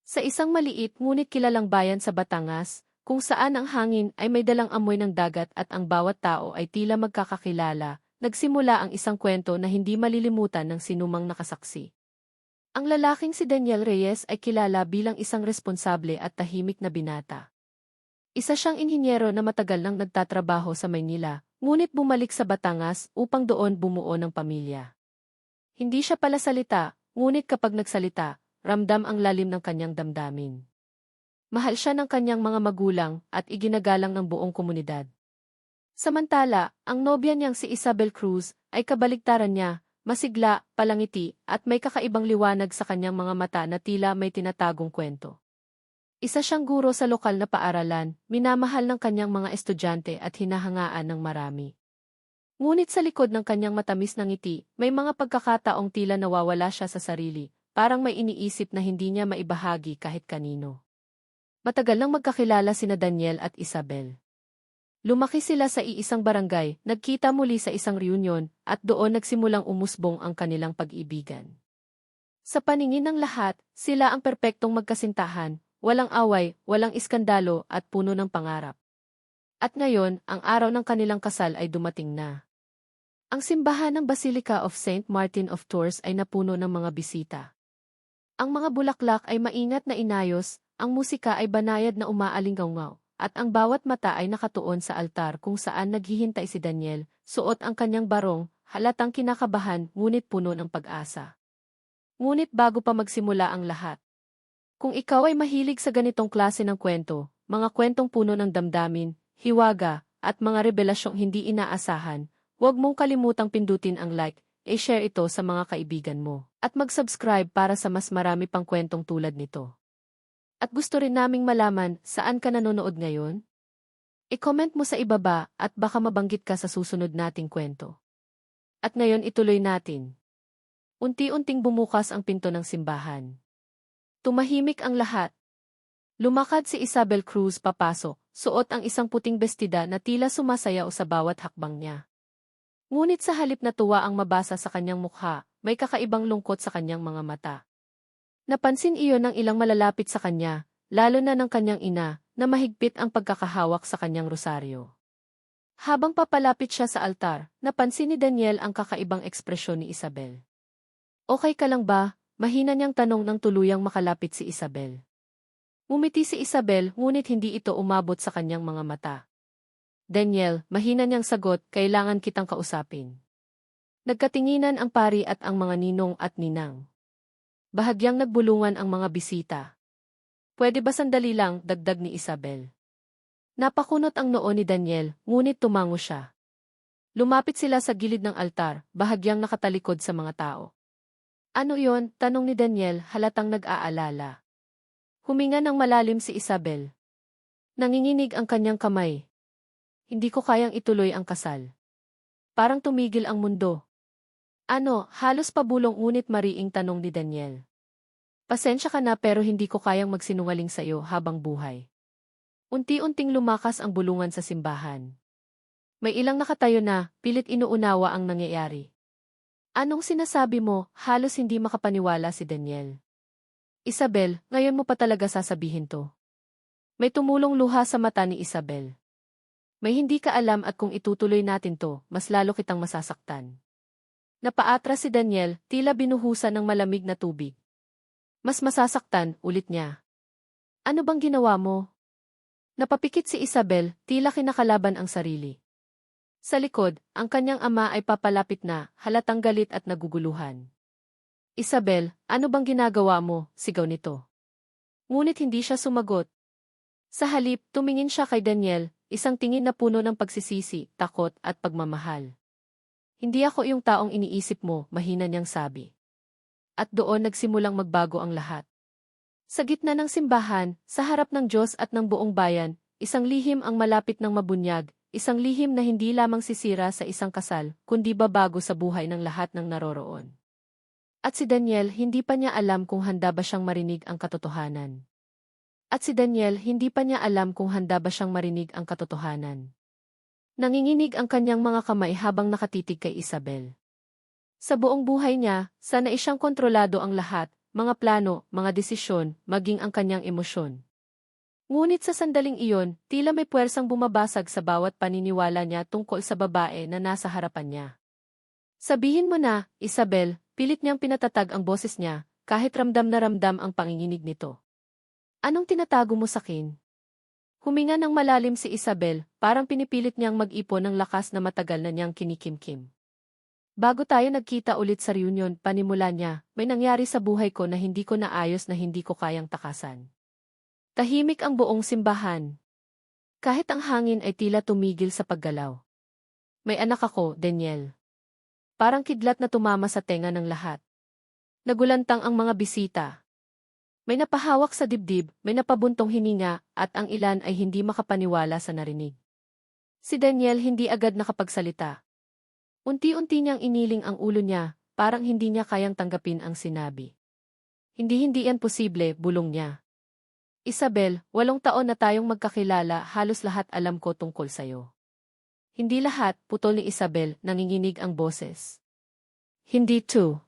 Sa isang maliit ngunit kilalang bayan sa Batangas, kung saan ang hangin ay may dalang amoy ng dagat at ang bawat tao ay tila magkakakilala, nagsimula ang isang kwento na hindi malilimutan ng sinumang nakasaksi. Ang lalaking si Daniel Reyes ay kilala bilang isang responsable at tahimik na binata. Isa siyang inhinyero na matagal nang nagtatrabaho sa Maynila, ngunit bumalik sa Batangas upang doon bumuo ng pamilya. Hindi siya palasalita, ngunit kapag nagsalita, ramdam ang lalim ng kanyang damdamin. Mahal siya ng kanyang mga magulang at iginagalang ng buong komunidad. Samantala, ang nobya niyang si Isabel Cruz ay kabaligtaran niya, masigla, palangiti, at may kakaibang liwanag sa kanyang mga mata na tila may tinatagong kwento. Isa siyang guro sa lokal na paaralan, minamahal ng kanyang mga estudyante at hinahangaan ng marami. Ngunit sa likod ng kanyang matamis na ngiti, may mga pagkakataong tila nawawala siya sa sarili, parang may iniisip na hindi niya maibahagi kahit kanino. Matagal nang magkakilala sina Daniel at Isabel. Lumaki sila sa iisang barangay, nagkita muli sa isang reunion, at doon nagsimulang umusbong ang kanilang pag-ibigan. Sa paningin ng lahat, sila ang perpektong magkasintahan, walang away, walang iskandalo at puno ng pangarap. At ngayon, ang araw ng kanilang kasal ay dumating na. Ang simbahan ng Basilica of Saint Martin of Tours ay napuno ng mga bisita. Ang mga bulaklak ay maingat na inayos, ang musika ay banayad na umaalingaw-ngaw, at ang bawat mata ay nakatuon sa altar kung saan naghihintay si Daniel, suot ang kanyang barong, halatang kinakabahan ngunit puno ng pag-asa. Ngunit bago pa magsimula ang lahat, kung ikaw ay mahilig sa ganitong klase ng kwento, mga kwentong puno ng damdamin, hiwaga, at mga revelasyong hindi inaasahan, huwag mong kalimutang pindutin ang like, i-share ito sa mga kaibigan mo, at mag-subscribe para sa mas marami pang kwentong tulad nito. At gusto rin naming malaman saan ka nanonood ngayon? I-comment mo sa ibaba at baka mabanggit ka sa susunod nating kwento. At ngayon ituloy natin. Unti-unting bumukas ang pinto ng simbahan. Tumahimik ang lahat. Lumakad si Isabel Cruz papasok, suot ang isang puting bestida na tila sumasayaw sa bawat hakbang niya. Ngunit sa halip na tuwa ang mabasa sa kanyang mukha, may kakaibang lungkot sa kanyang mga mata. Napansin iyon ng ilang malalapit sa kanya, lalo na ng kanyang ina, na mahigpit ang pagkakahawak sa kanyang rosaryo. Habang papalapit siya sa altar, napansin ni Daniel ang kakaibang ekspresyon ni Isabel. Okay ka lang ba? Mahina niyang tanong nang tuluyang makalapit si Isabel. Ngumiti si Isabel ngunit hindi ito umabot sa kanyang mga mata. Daniel, mahina niyang sagot, kailangan kitang kausapin. Nagkatinginan ang pari at ang mga ninong at ninang. Bahagyang nagbulungan ang mga bisita. Pwede ba sandali lang, dagdag ni Isabel. Napakunot ang noo ni Daniel, ngunit tumango siya. Lumapit sila sa gilid ng altar, bahagyang nakatalikod sa mga tao. Ano yon? Tanong ni Daniel, halatang nag-aalala. Huminga ng malalim si Isabel. Nanginginig ang kanyang kamay. Hindi ko kayang ituloy ang kasal. Parang tumigil ang mundo. Ano, halos pabulong ngunit mariing tanong ni Daniel. Pasensya ka na pero hindi ko kayang magsinungaling sa iyo habang buhay. Unti-unting lumakas ang bulungan sa simbahan. May ilang nakatayo na, pilit inuunawa ang nangyayari. Anong sinasabi mo? Halos hindi makapaniwala si Daniel. Isabel, ngayon mo pa talaga sasabihin to. May tumulong luha sa mata ni Isabel. May hindi ka alam at kung itutuloy natin to, mas lalo kitang masasaktan. Napaatras si Daniel, tila binuhusan ng malamig na tubig. Mas masasaktan, ulit niya. Ano bang ginawa mo? Napapikit si Isabel, tila kinakalaban ang sarili. Sa likod, ang kanyang ama ay papalapit na, halatang galit at naguguluhan. Isabel, ano bang ginagawa mo? Sigaw nito. Ngunit hindi siya sumagot. Sa halip, tumingin siya kay Daniel, isang tingin na puno ng pagsisisi, takot at pagmamahal. Hindi ako yung taong iniisip mo, mahina niyang sabi. At doon nagsimulang magbago ang lahat. Sa gitna ng simbahan, sa harap ng Diyos at ng buong bayan, isang lihim ang malapit ng mabunyag, isang lihim na hindi lamang sisira sa isang kasal, kundi babago sa buhay ng lahat ng naroroon. At si Daniel hindi pa niya alam kung handa ba siyang marinig ang katotohanan. Nanginginig ang kanyang mga kamay habang nakatitig kay Isabel. Sa buong buhay niya, sanay siyang kontrolado ang lahat, mga plano, mga desisyon, maging ang kanyang emosyon. Ngunit sa sandaling iyon, tila may puwersang bumabasag sa bawat paniniwala niya tungkol sa babae na nasa harapan niya. Sabihin mo na, Isabel, pilit niyang pinatatag ang boses niya, kahit ramdam na ramdam ang panginginig nito. Anong tinatago mo sakin? Huminga ng malalim si Isabel, parang pinipilit niyang mag-ipon ng lakas na matagal na niyang kinikimkim. Bago tayo nagkita ulit sa reunion, panimula niya, may nangyari sa buhay ko na hindi ko naayos na hindi ko kayang takasan. Tahimik ang buong simbahan. Kahit ang hangin ay tila tumigil sa paggalaw. May anak ako, Daniel. Parang kidlat na tumama sa tenga ng lahat. Nagulantang ang mga bisita. May napahawak sa dibdib, may napabuntong hininga, at ang ilan ay hindi makapaniwala sa narinig. Si Daniel hindi agad nakapagsalita. Unti-unti niyang iniling ang ulo niya, parang hindi niya kayang tanggapin ang sinabi. Hindi yan posible, bulong niya. Isabel, 8 taon na tayong magkakilala, halos lahat alam ko tungkol sayo. Hindi lahat, putol ni Isabel, nanginginig ang boses. Hindi too.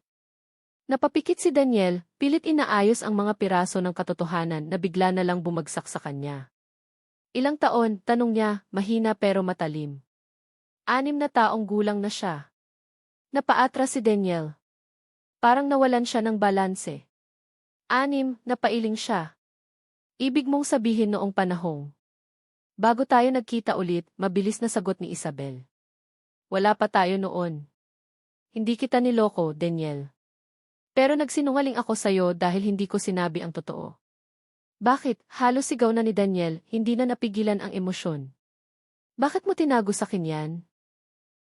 Napapikit si Daniel, pilit inaayos ang mga piraso ng katotohanan na bigla na lang bumagsak sa kanya. Ilang taon, tanong niya, mahina pero matalim. 6 na taong gulang na siya. Napaatras si Daniel. Parang nawalan siya ng balanse. 6, napailing siya. Ibig mong sabihin noong panahong. Bago tayo nagkita ulit, mabilis na sagot ni Isabel. Wala pa tayo noon. Hindi kita niloko, Daniel. Pero nagsinungaling ako sa'yo dahil hindi ko sinabi ang totoo. Bakit? Halos sigaw na ni Daniel, hindi na napigilan ang emosyon. Bakit mo tinago sa akin yan?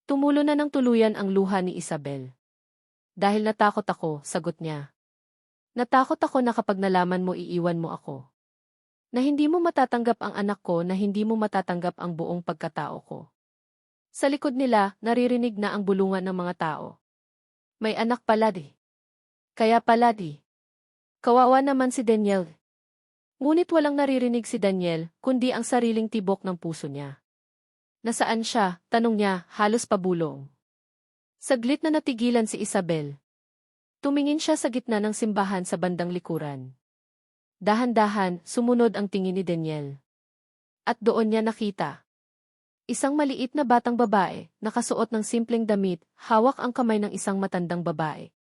Tumulo na ng tuluyan ang luha ni Isabel. Dahil natakot ako, sagot niya. Natakot ako na kapag nalaman mo iiwan mo ako. Na hindi mo matatanggap ang anak ko, na hindi mo matatanggap ang buong pagkatao ko. Sa likod nila, naririnig na ang bulungan ng mga tao. May anak pala di. Kaya pala di. Kawawa naman si Daniel. Ngunit walang naririnig si Daniel, kundi ang sariling tibok ng puso niya. Nasaan siya? Tanong niya, halos pabulong. Saglit na natigilan si Isabel. Tumingin siya sa gitna ng simbahan sa bandang likuran. Dahan-dahan, sumunod ang tingin ni Daniel. At doon niya nakita. Isang maliit na batang babae, nakasuot ng simpleng damit, hawak ang kamay ng isang matandang babae.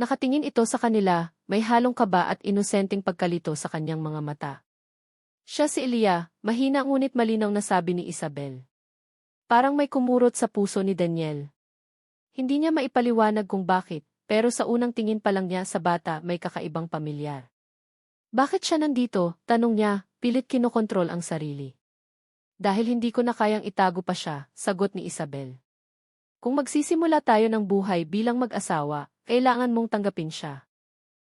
Nakatingin ito sa kanila, may halong kaba at inosenteng pagkalito sa kanyang mga mata. Siya si Elia, mahina ngunit malinaw na sabi ni Isabel. Parang may kumurot sa puso ni Daniel. Hindi niya maipaliwanag kung bakit, pero sa unang tingin pa lang niya sa bata may kakaibang pamilyar. Bakit siya nandito? Tanong niya, pilit kinokontrol ang sarili. Dahil hindi ko na kayang itago pa siya, sagot ni Isabel. Kung magsisimula tayo ng buhay bilang mag-asawa, kailangan mong tanggapin siya.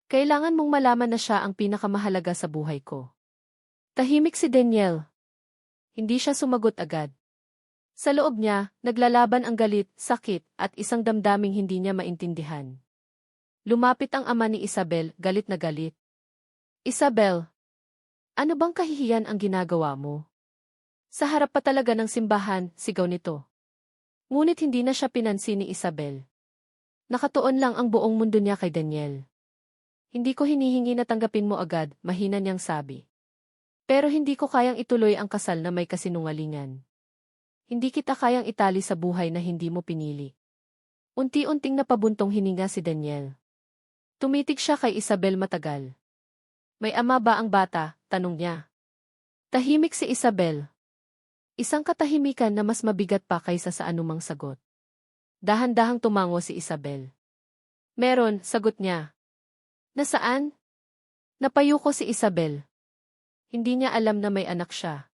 Kailangan mong malaman na siya ang pinakamahalaga sa buhay ko. Tahimik si Daniel. Hindi siya sumagot agad. Sa loob niya, naglalaban ang galit, sakit, at isang damdaming hindi niya maintindihan. Lumapit ang ama ni Isabel, galit na galit. Isabel, ano bang kahihiyan ang ginagawa mo? Sa harap pa talaga ng simbahan, sigaw nito. Ngunit hindi na siya pinansin ni Isabel. Nakatuon lang ang buong mundo niya kay Daniel. Hindi ko hinihingi na tanggapin mo agad, mahina niyang sabi. Pero hindi ko kayang ituloy ang kasal na may kasinungalingan. Hindi kita kayang itali sa buhay na hindi mo pinili. Unti-unting napabuntong hininga si Daniel. Tumitig siya kay Isabel matagal. May ama ba ang bata? Tanong niya. Tahimik si Isabel. Isang katahimikan na mas mabigat pa kaysa sa anumang sagot. Dahan-dahang tumango si Isabel. Meron, sagot niya. Nasaan? Napayuko si Isabel. Hindi niya alam na may anak siya.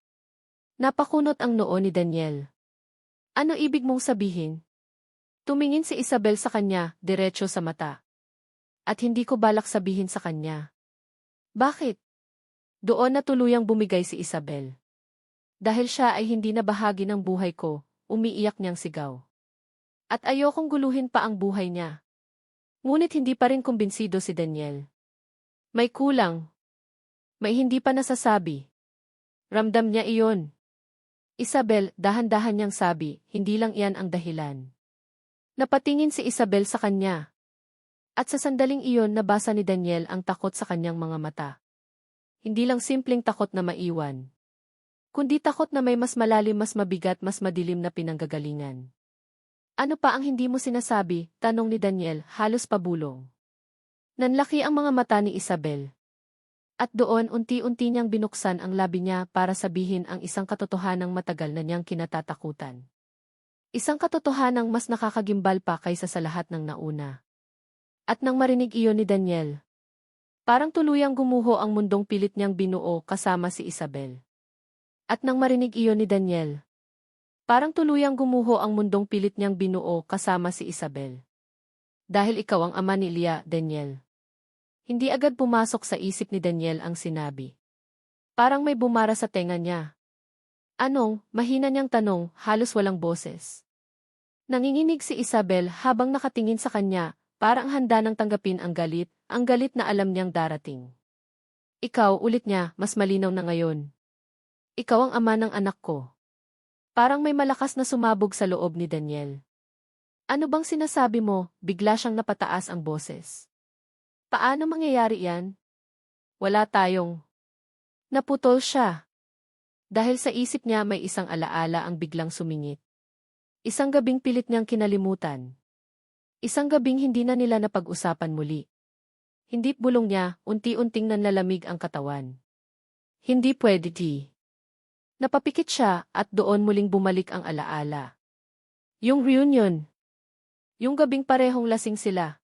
Napakunot ang noo ni Daniel. Ano ibig mong sabihin? Tumingin si Isabel sa kanya, diretso sa mata. At hindi ko balak sabihin sa kanya. Bakit? Doon na tuluyang bumigay si Isabel. Dahil siya ay hindi na bahagi ng buhay ko, umiiyak niyang sigaw. At ayokong guluhin pa ang buhay niya. Ngunit hindi pa rin kumbinsido si Daniel. May kulang. May hindi pa nasasabi. Ramdam niya iyon. Isabel, dahan-dahan niyang sabi, hindi lang iyan ang dahilan. Napatingin si Isabel sa kanya. At sa sandaling iyon nabasa ni Daniel ang takot sa kanyang mga mata. Hindi lang simpleng takot na maiwan, kundi takot na may mas malalim, mas mabigat, mas madilim na pinanggagalingan. Ano pa ang hindi mo sinasabi? Tanong ni Daniel, halos pabulong. Nanlaki ang mga mata ni Isabel. At doon unti-unti niyang binuksan ang labi niya para sabihin ang isang katotohanang matagal na niyang kinatatakutan. Isang katotohanang mas nakakagimbal pa kaysa sa lahat ng nauna. At nang marinig iyon ni Daniel, parang tuluyang gumuho ang mundong pilit niyang binuo kasama si Isabel. At nang marinig iyon ni Daniel, parang tuluyang gumuho ang mundong pilit niyang binuo kasama si Isabel. Dahil ikaw ang ama ni Leah, Daniel. Hindi agad pumasok sa isip ni Daniel ang sinabi. Parang may bumara sa tenga niya. Anong? Mahina niyang tanong, halos walang boses. Nanginginig si Isabel habang nakatingin sa kanya, parang handa nang tanggapin ang galit na alam niyang darating. Ikaw, ulit niya, mas malinaw na ngayon. Ikaw ang ama ng anak ko. Parang may malakas na sumabog sa loob ni Daniel. Ano bang sinasabi mo? Bigla siyang napataas ang boses. Paano mangyayari yan? Wala tayong. Naputol siya. Dahil sa isip niya may isang alaala ang biglang sumingit. Isang gabing pilit niyang kinalimutan. Isang gabing hindi na nila napag-usapan muli. Hindi bulong niya, unti-unting nanlalamig ang katawan. Hindi pwede di. Napapikit siya at doon muling bumalik ang alaala. Yung reunion. Yung gabing parehong lasing sila.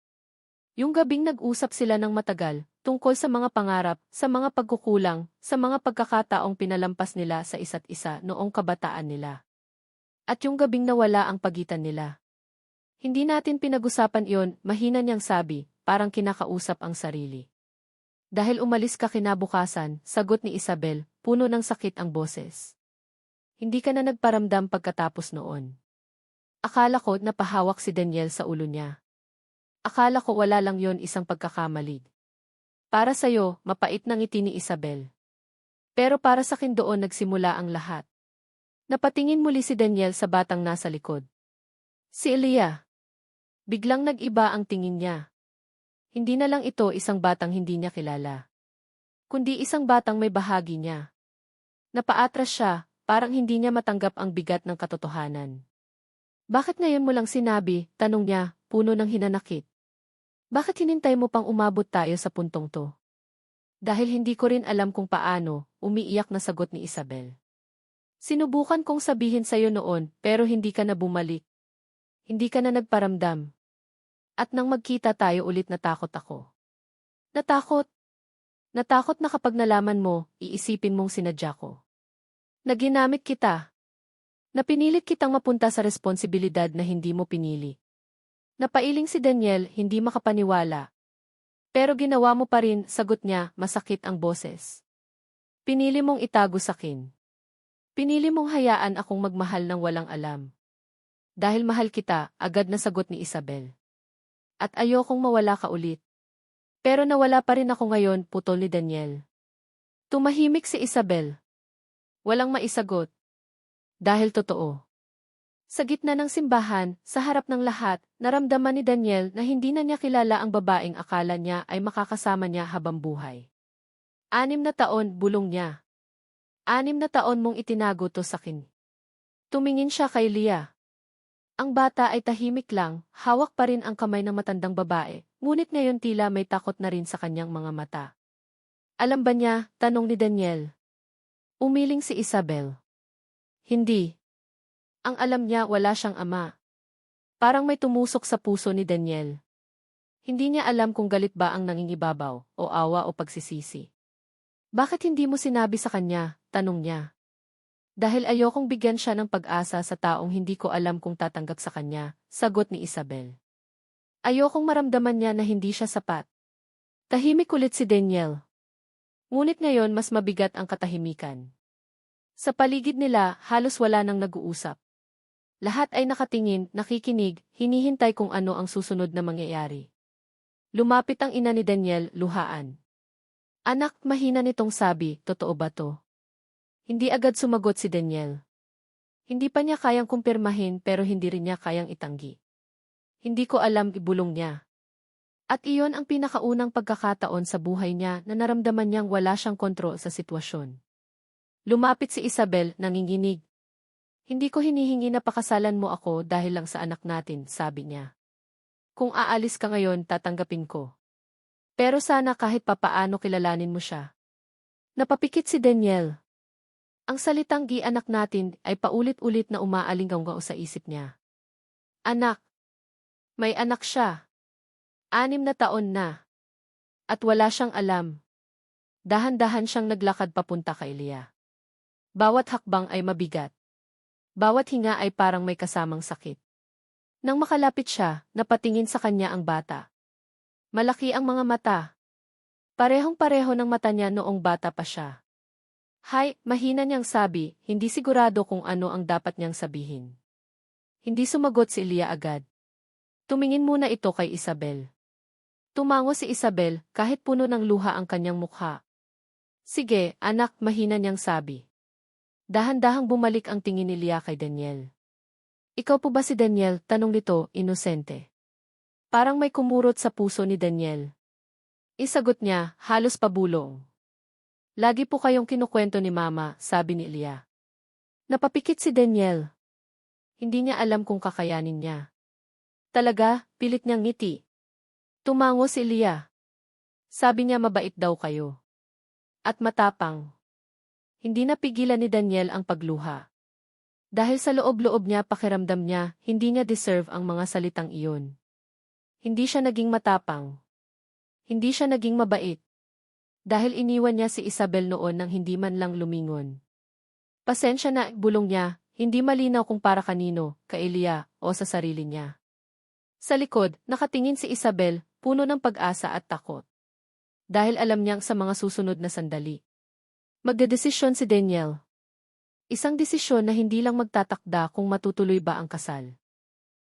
Yung gabing nag-usap sila ng matagal, tungkol sa mga pangarap, sa mga pagkukulang, sa mga pagkakataong pinalampas nila sa isa't isa noong kabataan nila. At yung gabing nawala ang pagitan nila. Hindi natin pinag-usapan iyon, mahina niyang sabi, parang kinakausap ang sarili. Dahil umalis ka kinabukasan, sagot ni Isabel, puno ng sakit ang boses. Hindi ka na nagparamdam pagkatapos noon. Akala ko napahawak si Daniel sa ulo niya. Akala ko wala lang yon, isang pagkakamali. Para sa'yo, mapait ng ngiti ni Isabel. Pero para sa akin doon nagsimula ang lahat. Napatingin muli si Daniel sa batang nasa likod. Si Leah. Biglang nag-iba ang tingin niya. Hindi na lang ito isang batang hindi niya kilala. Kundi isang batang may bahagi niya. Napaatras siya, parang hindi niya matanggap ang bigat ng katotohanan. Bakit ngayon mo lang sinabi? Tanong niya, puno ng hinanakit. Bakit hinintay mo pang umabot tayo sa puntong to? Dahil hindi ko rin alam kung paano, umiiyak na sagot ni Isabel. Sinubukan kong sabihin sa'yo noon, pero hindi ka na bumalik. Hindi ka na nagparamdam. At nang magkita tayo ulit natakot ako. Natakot? Natakot na kapag nalaman mo, iisipin mong sinadya ko. Naginamit kita. Napinilit kitang mapunta sa responsibilidad na hindi mo pinili. Napailing si Daniel, hindi makapaniwala. Pero ginawa mo pa rin, sagot niya, masakit ang boses. Pinili mong itago sakin. Pinili mong hayaan akong magmahal ng walang alam. Dahil mahal kita, agad na sagot ni Isabel. At ayokong mawala ka ulit. Pero nawala pa rin ako ngayon, putol ni Daniel. Tumahimik si Isabel. Walang maisagot. Dahil totoo. Sa gitna ng simbahan, sa harap ng lahat, naramdaman ni Daniel na hindi na niya kilala ang babaeng akala niya ay makakasama niya habang buhay. 6 na taon, bulong niya. 6 na taon mong itinago to sa akin. Tumingin siya kay Leah. Ang bata ay tahimik lang, hawak pa rin ang kamay ng matandang babae, ngunit ngayon tila may takot na rin sa kanyang mga mata. Alam ba niya? Tanong ni Daniel. Umiling si Isabel. Hindi. Ang alam niya wala siyang ama. Parang may tumusok sa puso ni Daniel. Hindi niya alam kung galit ba ang nangingibabaw, o awa o pagsisisi. Bakit hindi mo sinabi sa kanya? Tanong niya. Dahil ayokong bigyan siya ng pag-asa sa taong hindi ko alam kung tatanggap sa kanya, sagot ni Isabel. Ayokong maramdaman niya na hindi siya sapat. Tahimik ulit si Daniel. Ngunit ngayon mas mabigat ang katahimikan. Sa paligid nila, halos wala nang nag-uusap. Lahat ay nakatingin, nakikinig, hinihintay kung ano ang susunod na mangyayari. Lumapit ang ina ni Daniel, luhaan. Anak, mahina nitong sabi, totoo ba to? Hindi agad sumagot si Daniel. Hindi pa niya kayang kumpirmahin pero hindi rin niya kayang itanggi. Hindi ko alam, ibulong niya. At iyon ang pinakaunang pagkakataon sa buhay niya na naramdaman niyang wala siyang kontrol sa sitwasyon. Lumapit si Isabel, nanginginig. Hindi ko hinihingi na pakasalan mo ako dahil lang sa anak natin, sabi niya. Kung aalis ka ngayon, tatanggapin ko. Pero sana kahit papaano kilalanin mo siya. Napapikit si Daniel. Ang salitang gi-anak natin ay paulit-ulit na umaalinggaw sa isip niya. Anak. May anak siya. 6 na taon na. At wala siyang alam. Dahan-dahan siyang naglakad papunta kay Leah. Bawat hakbang ay mabigat. Bawat hinga ay parang may kasamang sakit. Nang makalapit siya, napatingin sa kanya ang bata. Malaki ang mga mata. Parehong-pareho ng mata niya noong bata pa siya. Hay, mahina niyang sabi, hindi sigurado kung ano ang dapat niyang sabihin. Hindi sumagot si Leah agad. Tumingin muna ito kay Isabel. Tumango si Isabel kahit puno ng luha ang kanyang mukha. Sige, anak, mahina niyang sabi. Dahan-dahang bumalik ang tingin ni Leah kay Daniel. Ikaw po ba si Daniel? Tanong nito, inosente. Parang may kumurot sa puso ni Daniel. Isagot niya, halos pabulong. Lagi po kayong kinukwento ni Mama, sabi ni Leah. Napapikit si Daniel. Hindi niya alam kung kakayanin niya. Talaga, pilit niyang ngiti. Tumango si Leah. Sabi niya mabait daw kayo. At matapang. Hindi napigilan ni Daniel ang pagluha. Dahil sa loob-loob niya pakiramdam niya, hindi niya deserve ang mga salitang iyon. Hindi siya naging matapang. Hindi siya naging mabait. Dahil iniwan niya si Isabel noon nang hindi man lang lumingon. Pasensya na, bulong niya, hindi malinaw kung para kanino, kay Leah, o sa sarili niya. Sa likod, nakatingin si Isabel, puno ng pag-asa at takot. Dahil alam niyang sa mga susunod na sandali. Magdedesisyon si Daniel. Isang desisyon na hindi lang magtatakda kung matutuloy ba ang kasal.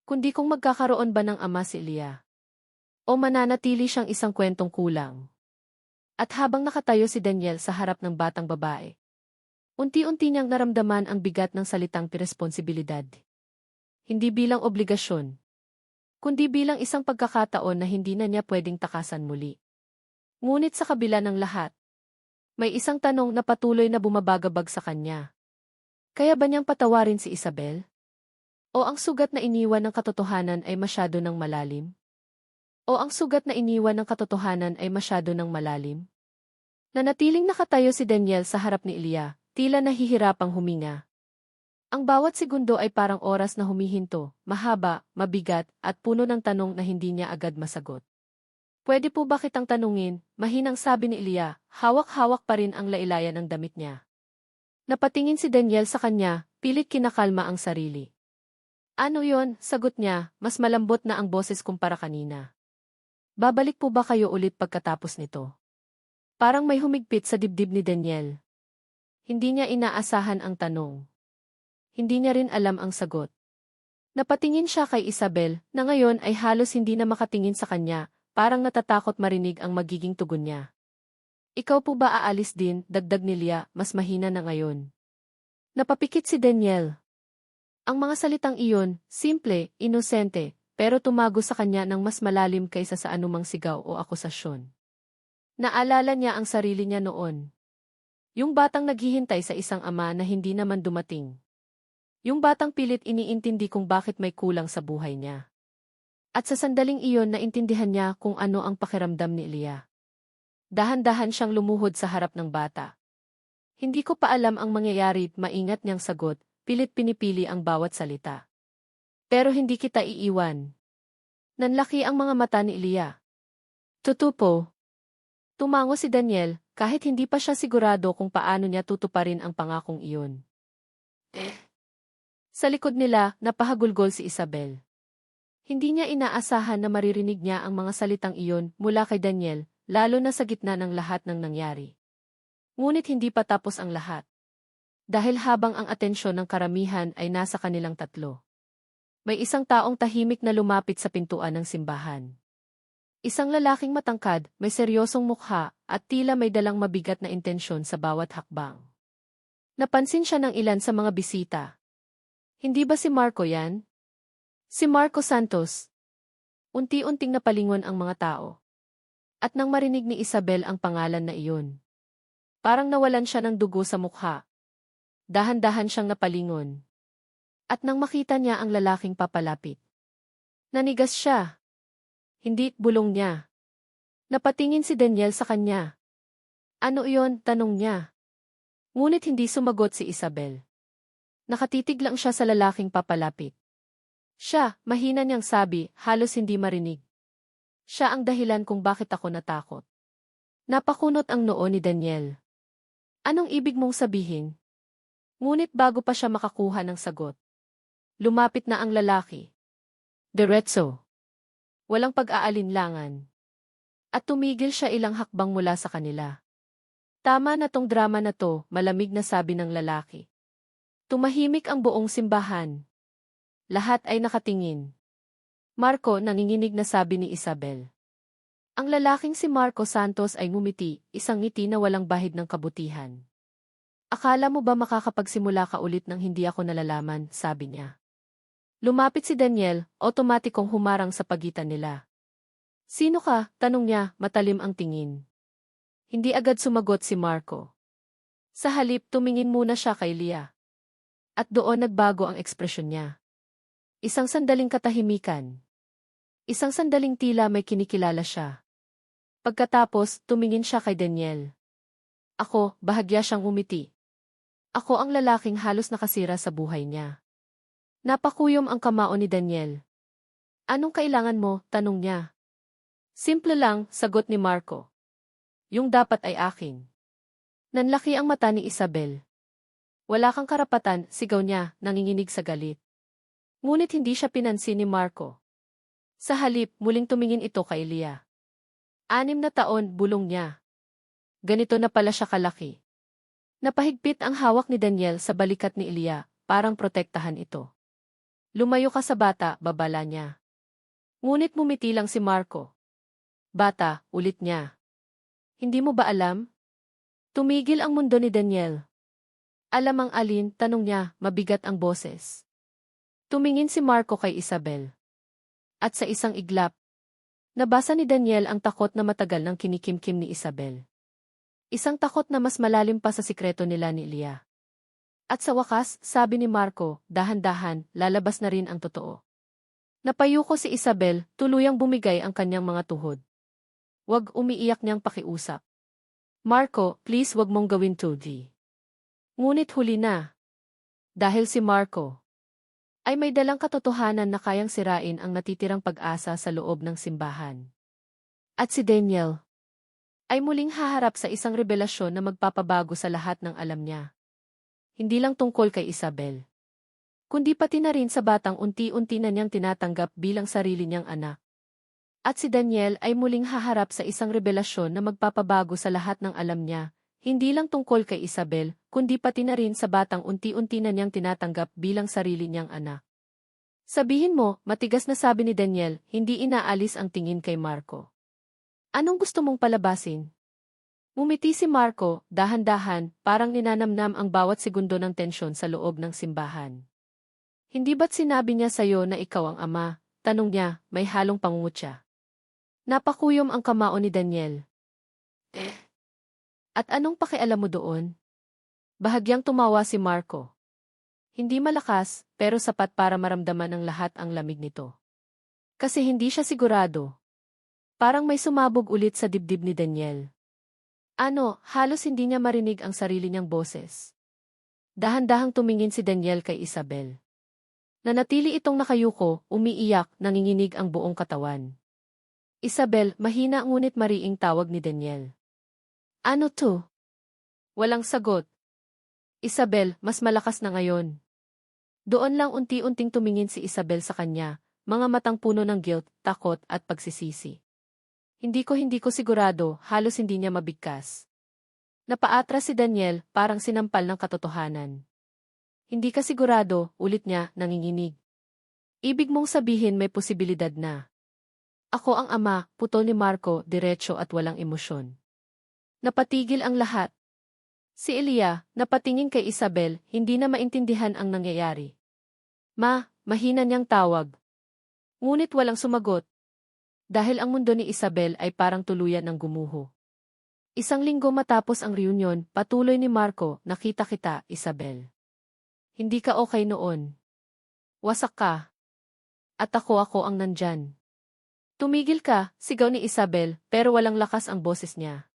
Kundi kung magkakaroon ba ng ama si Leah. O mananatili siyang isang kwentong kulang. At habang nakatayo si Daniel sa harap ng batang babae, unti-unti niyang naramdaman ang bigat ng salitang responsibilidad. Hindi bilang obligasyon, kundi bilang isang pagkakataon na hindi na niya pwedeng takasan muli. Ngunit sa kabila ng lahat, may isang tanong na patuloy na bumabagabag sa kanya. Kaya ba niyang patawarin si Isabel? O ang sugat na iniwan ng katotohanan ay masyado ng malalim? O ang sugat na iniwan ng katotohanan ay masyado ng malalim? Nanatiling nakatayo si Daniel sa harap ni Leah, tila nahihirapang huminga. Ang bawat segundo ay parang oras na humihinto, mahaba, mabigat, at puno ng tanong na hindi niya agad masagot. Pwede po ba kitang tanungin, mahinang sabi ni Leah, hawak-hawak pa rin ang lailayan ng damit niya. Napatingin si Daniel sa kanya, pilit kinakalma ang sarili. Ano yon? Sagot niya, mas malambot na ang boses kumpara kanina. Babalik po ba kayo ulit pagkatapos nito? Parang may humigpit sa dibdib ni Daniel. Hindi niya inaasahan ang tanong. Hindi niya rin alam ang sagot. Napatingin siya kay Isabel, na ngayon ay halos hindi na makatingin sa kanya, parang natatakot marinig ang magiging tugon niya. Ikaw po ba aalis din, dagdag ni Leah, mas mahina na ngayon. Napapikit si Daniel. Ang mga salitang iyon, simple, inosente, pero tumago sa kanya ng mas malalim kaysa sa anumang sigaw o akusasyon. Naalala niya ang sarili niya noon. Yung batang naghihintay sa isang ama na hindi naman dumating. Yung batang pilit iniintindi kung bakit may kulang sa buhay niya. At sa sandaling iyon naintindihan niya kung ano ang pakiramdam ni Leah. Dahan-dahan siyang lumuhod sa harap ng bata. Hindi ko pa alam ang mangyayari, maingat niyang sagot, pilit pinipili ang bawat salita. Pero hindi kita iiwan. Nanlaki ang mga mata ni Leah. Tutupo. Tumango si Daniel, kahit hindi pa siya sigurado kung paano niya tutuparin ang pangakong iyon. Sa likod nila, napahagulgol si Isabel. Hindi niya inaasahan na maririnig niya ang mga salitang iyon mula kay Daniel, lalo na sa gitna ng lahat ng nangyari. Ngunit hindi pa tapos ang lahat. Dahil habang ang atensyon ng karamihan ay nasa kanilang tatlo. May isang taong tahimik na lumapit sa pintuan ng simbahan. Isang lalaking matangkad, may seryosong mukha, at tila may dalang mabigat na intensyon sa bawat hakbang. Napansin siya ng ilan sa mga bisita. Hindi ba si Marco yan? Si Marco Santos. Unti-unting napalingon ang mga tao. At nang marinig ni Isabel ang pangalan na iyon, parang nawalan siya ng dugo sa mukha. Dahan-dahan siyang napalingon. At nang makita niya ang lalaking papalapit, nanigas siya. Hindi, bulong niya. Napatingin si Daniel sa kanya. Ano iyon? Tanong niya. Ngunit hindi sumagot si Isabel. Nakatitig lang siya sa lalaking papalapit. Siya, mahina niyang sabi, halos hindi marinig. Siya ang dahilan kung bakit ako natakot. Napakunot ang noo ni Daniel. Anong ibig mong sabihin? Ngunit bago pa siya makakuha ng sagot, lumapit na ang lalaki. Diretso. Walang pag-aalinlangan. At tumigil siya ilang hakbang mula sa kanila. Tama na tong drama na to, malamig na sabi ng lalaki. Tumahimik ang buong simbahan. Lahat ay nakatingin. Marco, nanginginig na sabi ni Isabel. Ang lalaking si Marco Santos ay ngumiti, isang ngiti na walang bahid ng kabutihan. Akala mo ba makakapagsimula ka ulit nang hindi ako nalalaman, sabi niya. Lumapit si Daniel, otomatikong humarang sa pagitan nila. Sino ka? Tanong niya, matalim ang tingin. Hindi agad sumagot si Marco. Sa halip, tumingin muna siya kay Lia. At doon nagbago ang ekspresyon niya. Isang sandaling katahimikan. Isang sandaling tila may kinikilala siya. Pagkatapos, tumingin siya kay Daniel. Ako, bahagya siyang umiti. Ako ang lalaking halos nakasira sa buhay niya. Napakuyom ang kamao ni Daniel. Anong kailangan mo? Tanong niya. Simple lang, sagot ni Marco. Yung dapat ay akin. Nanlaki ang mata ni Isabel. Wala kang karapatan, sigaw niya, nanginginig sa galit. Ngunit hindi siya pinansin ni Marco. Sa halip, muling tumingin ito kay Lia. 6 na taon, bulong niya. Ganito na pala siya kalaki. Napahigpit ang hawak ni Daniel sa balikat ni Lia, parang protektahan ito. Lumayo ka sa bata, babala niya. Ngunit mumiti lang si Marco. Bata, ulit niya. Hindi mo ba alam? Tumigil ang mundo ni Daniel. Alam ang alin, tanong niya, mabigat ang boses. Tumingin si Marco kay Isabel. At sa isang iglap, nabasa ni Daniel ang takot na matagal ng kinikimkim ni Isabel. Isang takot na mas malalim pa sa sikreto nila ni Lia. At sa wakas, sabi ni Marco, dahan-dahan, lalabas na rin ang totoo. Napayuko si Isabel, tuluyang bumigay ang kanyang mga tuhod. Wag, umiiyak niyang pakiusap. Marco, please wag mong gawin to di. Ngunit huli na. Dahil si Marco ay may dalang katotohanan na kayang sirain ang natitirang pag-asa sa loob ng simbahan. At si Daniel ay muling haharap sa isang revelasyon na magpapabago sa lahat ng alam niya. Hindi lang tungkol kay Isabel, kundi pati na rin sa batang unti-unti na niyang tinatanggap bilang sarili niyang anak. At si Daniel ay muling haharap sa isang revelasyon na magpapabago sa lahat ng alam niya, hindi lang tungkol kay Isabel, kundi pati na rin sa batang unti-unti na niyang tinatanggap bilang sarili niyang anak. Sabihin mo, matigas na sabi ni Daniel, hindi inaalis ang tingin kay Marco. Anong gusto mong palabasin? Ngumiti si Marco, dahan-dahan, parang ninanamnam ang bawat segundo ng tensyon sa loob ng simbahan. Hindi ba't sinabi niya sa'yo na ikaw ang ama? Tanong niya, may halong pangungutya. Napakuyom ang kamao ni Daniel. At anong pakialam mo doon? Bahagyang tumawa si Marco. Hindi malakas, pero sapat para maramdaman ng lahat ang lamig nito. Kasi hindi siya sigurado. Parang may sumabog ulit sa dibdib ni Daniel. Ano, halos hindi niya marinig ang sarili niyang boses. Dahan-dahang tumingin si Daniel kay Isabel. Nanatili itong nakayuko, umiiyak, nanginginig ang buong katawan. Isabel, mahina ngunit mariing tawag ni Daniel. Ano to? Walang sagot. Isabel, mas malakas na ngayon. Doon lang unti-unting tumingin si Isabel sa kanya, mga matang puno ng guilt, takot at pagsisisi. Hindi ko sigurado, halos hindi niya mabigkas. Napaatras si Daniel, parang sinampal ng katotohanan. Hindi ka sigurado, ulit niya, nanginginig. Ibig mong sabihin may posibilidad na. Ako ang ama, putol ni Marco, diretso at walang emosyon. Napatigil ang lahat. Si Elia, napatingin kay Isabel, hindi na maintindihan ang nangyayari. Ma, mahina niyang tawag. Ngunit walang sumagot. Dahil ang mundo ni Isabel ay parang tuluyan ng gumuho. Isang linggo matapos ang reunion, patuloy ni Marco, nakita kita, Isabel. Hindi ka okay noon. Wasak ka. At ako ang nandyan. Tumigil ka, sigaw ni Isabel, pero walang lakas ang boses niya.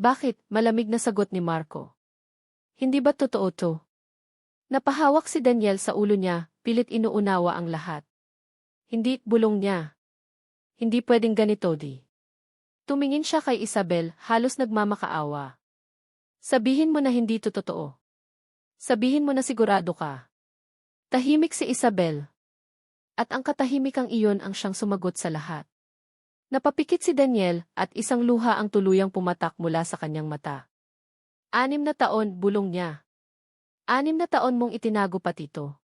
Bakit? Malamig na sagot ni Marco. Hindi ba totoo to? Napahawak si Daniel sa ulo niya, pilit inuunawa ang lahat. Hindi, bulong niya. Hindi pwedeng ganito di. Tumingin siya kay Isabel, halos nagmamakaawa. Sabihin mo na hindi to totoo. Sabihin mo na sigurado ka. Tahimik si Isabel. At ang katahimikang iyon ang siyang sumagot sa lahat. Napapikit si Daniel at isang luha ang tuluyang pumatak mula sa kanyang mata. 6 na taon, bulong niya. 6 na taon mong itinago pati ito.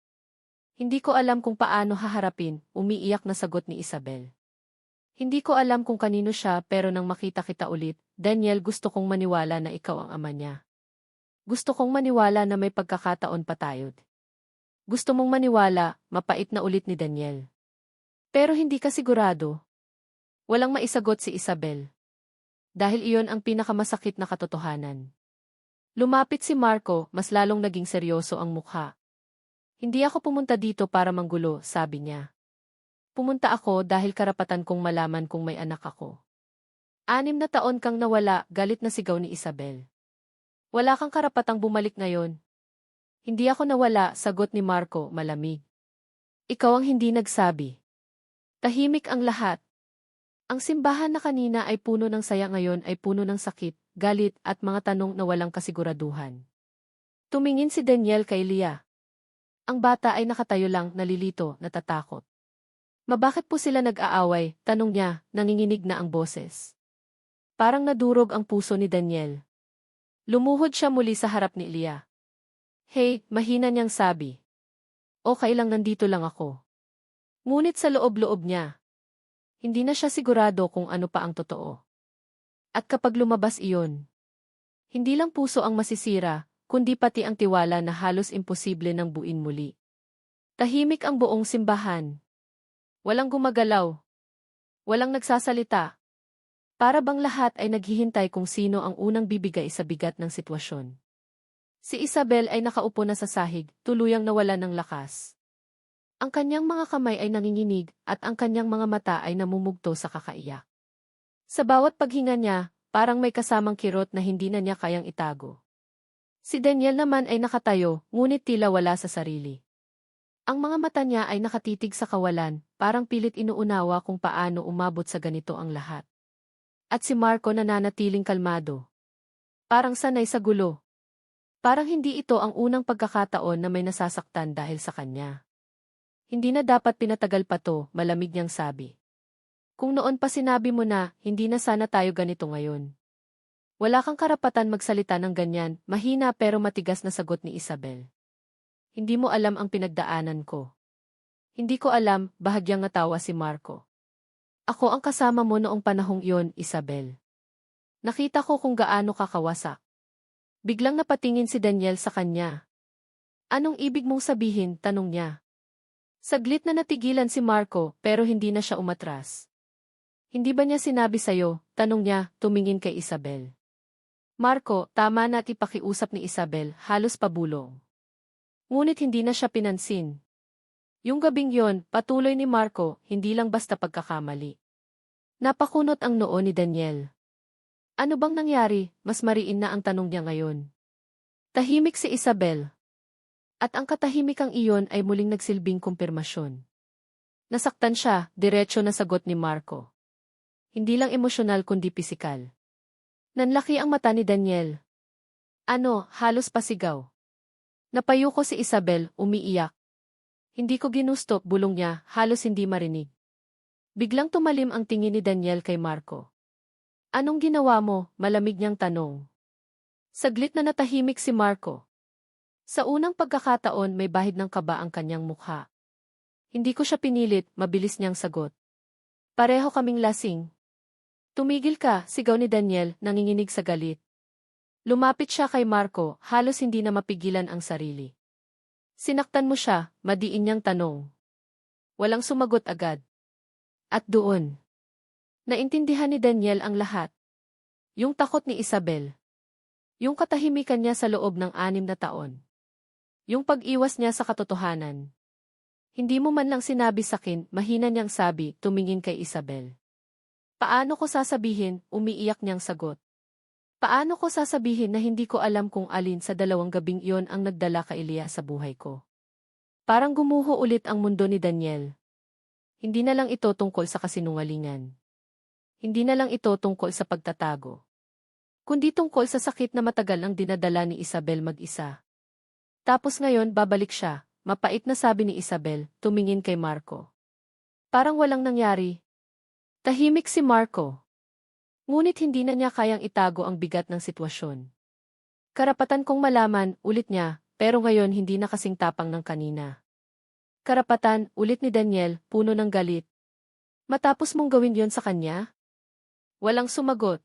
Hindi ko alam kung paano haharapin, umiiyak na sagot ni Isabel. Hindi ko alam kung kanino siya pero nang makita kita ulit, Daniel, gusto kong maniwala na ikaw ang ama niya. Gusto kong maniwala na may pagkakataon pa tayo. Gusto mong maniwala, mapait na ulit ni Daniel. Pero hindi ka sigurado. Walang maisagot si Isabel. Dahil iyon ang pinakamasakit na katotohanan. Lumapit si Marco, mas lalong naging seryoso ang mukha. Hindi ako pumunta dito para manggulo, sabi niya. Pumunta ako dahil karapatan kong malaman kung may anak ako. 6 na taon kang nawala, galit na sigaw ni Isabel. Wala kang karapatang bumalik ngayon. Hindi ako nawala, sagot ni Marco, malamig. Ikaw ang hindi nagsabi. Tahimik ang lahat. Ang simbahan na kanina ay puno ng saya ngayon ay puno ng sakit, galit at mga tanong na walang kasiguraduhan. Tumingin si Daniel kay Leah. Ang bata ay nakatayo lang, nalilito, natatakot. Mabakit po sila nag-aaway? Tanong niya, nanginginig na ang boses. Parang nadurog ang puso ni Daniel. Lumuhod siya muli sa harap ni Leah. Hey, mahina niyang sabi. Okay lang, nandito lang ako. Ngunit sa loob-loob niya. Hindi na siya sigurado kung ano pa ang totoo. At kapag lumabas iyon, hindi lang puso ang masisira, kundi pati ang tiwala na halos imposible nang buuin muli. Tahimik ang buong simbahan. Walang gumagalaw. Walang nagsasalita. Para bang lahat ay naghihintay kung sino ang unang bibigay sa bigat ng sitwasyon. Si Isabel ay nakaupo na sa sahig, tuluyang nawala ng lakas. Ang kanyang mga kamay ay nanginginig at ang kanyang mga mata ay namumugto sa kakaiyak. Sa bawat paghinga niya, parang may kasamang kirot na hindi na niya kayang itago. Si Daniel naman ay nakatayo, ngunit tila wala sa sarili. Ang mga mata niya ay nakatitig sa kawalan, parang pilit inuunawa kung paano umabot sa ganito ang lahat. At si Marco nananatiling kalmado. Parang sanay sa gulo. Parang hindi ito ang unang pagkakataon na may nasasaktan dahil sa kanya. Hindi na dapat pinatagal pa to, malamig niyang sabi. Kung noon pa sinabi mo na, hindi na sana tayo ganito ngayon. Wala kang karapatan magsalita ng ganyan, mahina pero matigas na sagot ni Isabel. Hindi mo alam ang pinagdaanan ko. Hindi ko alam, bahagyang natawa si Marco. Ako ang kasama mo noong panahong iyon, Isabel. Nakita ko kung gaano ka kawasak. Biglang napatingin si Daniel sa kanya. Anong ibig mong sabihin? Tanong niya. Saglit na natigilan si Marco pero hindi na siya umatras. Hindi ba niya sinabi sa'yo? Tanong niya, tumingin kay Isabel. Marco, tama na ipakiusap ni Isabel, halos pabulong. Ngunit hindi na siya pinansin. Yung gabing yon, patuloy ni Marco, hindi lang basta pagkakamali. Napakunot ang noo ni Daniel. Ano bang nangyari? Mas mariin na ang tanong niya ngayon. Tahimik si Isabel. At ang katahimikang iyon ay muling nagsilbing kumpirmasyon. Nasaktan siya, diretso na sagot ni Marco. Hindi lang emosyonal kundi pisikal. Nanlaki ang mata ni Daniel. Ano, halos pasigaw. Napayuko si Isabel, umiiyak. Hindi ko ginusto, bulong niya, halos hindi marinig. Biglang tumalim ang tingin ni Daniel kay Marco. Anong ginawa mo? Malamig niyang tanong. Saglit na natahimik si Marco. Sa unang pagkakataon may bahid ng kaba ang kanyang mukha. Hindi ko siya pinilit, mabilis niyang sagot. Pareho kaming lasing. Tumigil ka, sigaw ni Daniel, nanginginig sa galit. Lumapit siya kay Marco, halos hindi na mapigilan ang sarili. Sinaktan mo siya, madiin niyang tanong. Walang sumagot agad. At doon, Naintindihan ni Daniel ang lahat. Yung takot ni Isabel. Yung katahimikan niya sa loob ng 6 na taon. Yung pag-iwas niya sa katotohanan. Hindi mo man lang sinabi sakin, mahina niyang sabi, tumingin kay Isabel. Paano ko sasabihin, umiiyak niyang sagot. Paano ko sasabihin na hindi ko alam kung alin sa 2 gabing iyon ang nagdala kay Elia sa buhay ko? Parang gumuho ulit ang mundo ni Daniel. Hindi na lang ito tungkol sa kasinungalingan. Hindi na lang ito tungkol sa pagtatago. Kundi tungkol sa sakit na matagal ang dinadala ni Isabel mag-isa. Tapos ngayon babalik siya, mapait na sabi ni Isabel, tumingin kay Marco. Parang walang nangyari. Tahimik si Marco. Ngunit hindi na niya kayang itago ang bigat ng sitwasyon. Karapatan kong malaman, ulit niya, pero ngayon hindi na kasing tapang ng kanina. Karapatan, ulit ni Daniel, puno ng galit. Matapos mong gawin yon sa kanya? Walang sumagot.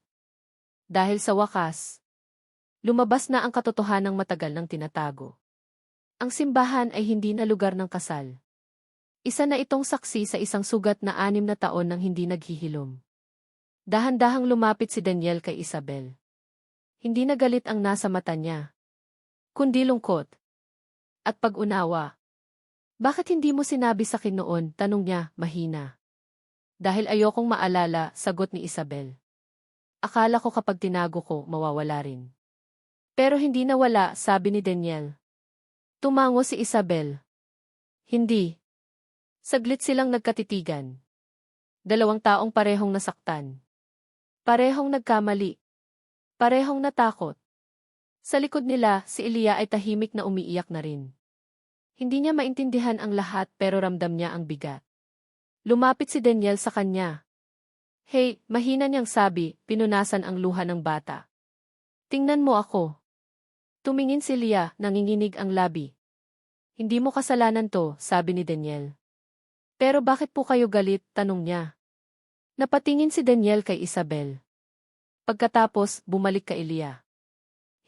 Dahil sa wakas, lumabas na ang katotohanang matagal nang tinatago. Ang simbahan ay hindi na lugar ng kasal. Isa na itong saksi sa isang sugat na 6 na taon nang hindi naghihilom. Dahan-dahang lumapit si Daniel kay Isabel. Hindi na galit ang nasa mata niya, kundi lungkot at pag-unawa. Bakit hindi mo sinabi sa akin noon? Tanong niya, mahina. Dahil ayokong maalala, sagot ni Isabel. Akala ko kapag tinago ko, mawawala rin. Pero hindi nawala, sabi ni Daniel. Tumango si Isabel. Hindi. Saglit silang nagkatitigan. 2 taong parehong nasaktan. Parehong nagkamali. Parehong natakot. Sa likod nila, si Elia ay tahimik na umiiyak na rin. Hindi niya maintindihan ang lahat pero ramdam niya ang bigat. Lumapit si Daniel sa kanya. Hey, mahina niyang sabi, pinunasan ang luha ng bata. Tingnan mo ako. Tumingin si Elia, nanginginig ang labi. Hindi mo kasalanan to, sabi ni Daniel. Pero bakit po kayo galit, tanong niya. Napatingin si Daniel kay Isabel. Pagkatapos, bumalik kay Elia.